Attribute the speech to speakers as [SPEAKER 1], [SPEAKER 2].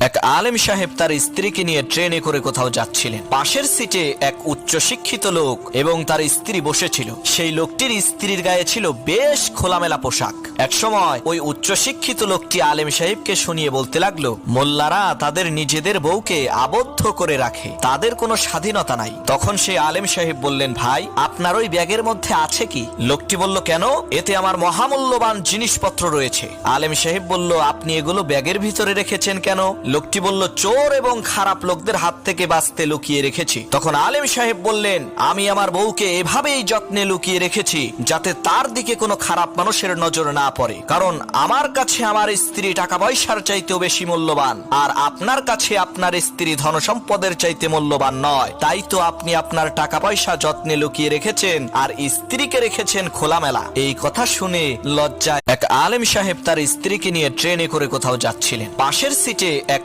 [SPEAKER 1] এক আলেম সাহেব তার স্ত্রীকে নিয়ে ট্রেনে করে কোথাও যাচ্ছিলেন। পাশের সিটে এক উচ্চশিক্ষিত লোক এবং তার স্ত্রী বসেছিল। সেই লোকটির স্ত্রীর গায়ে ছিল বেশ খোলামেলা পোশাক। একসময় ওই উচ্চশিক্ষিত লোকটি আলেম সাহেবকে শুনিয়ে বলতে লাগলো, মোল্লারা তাদের নিজেদের বউকে আবদ্ধ করে রাখে, তাদের কোনো স্বাধীনতা নাই। তখন সেই আলেম সাহেব বললেন, ভাই আপনার ওই ব্যাগের মধ্যে আছে কি? লোকটি বলল, কেন? এতে আমার মহামূল্যবান জিনিসপত্র রয়েছে। আলেম সাহেব বলল, আপনি এগুলো ব্যাগের ভিতরে রেখেছেন কেন? লোকটি বলল, চোর এবং খারাপ লোকদের হাত থেকে বাঁচতে লুকিয়ে রেখেছি। তখন আলেম সাহেব বললেন, আমি আমার বউকে এভাবেই যত্নে লুকিয়ে রেখেছি যাতে তার দিকে কোনো খারাপ মানুষের নজর না পড়ে, কারণ আমার কাছে আমার স্ত্রী টাকা পয়সার চাইতেও বেশি মূল্যবান, আর আপনার কাছে আপনার স্ত্রী ধন সম্পদের চাইতে মূল্যবান নয়। তাই তো আপনি আপনার টাকা পয়সা যত্নে লুকিয়ে রেখেছেন আর স্ত্রীকে রেখেছেন খোলামেলা। এই কথা শুনে লজ্জায় এক আলেম সাহেব তার স্ত্রীকে নিয়ে ট্রেনে করে কোথাও যাচ্ছিলেন। পাশের সিটে এক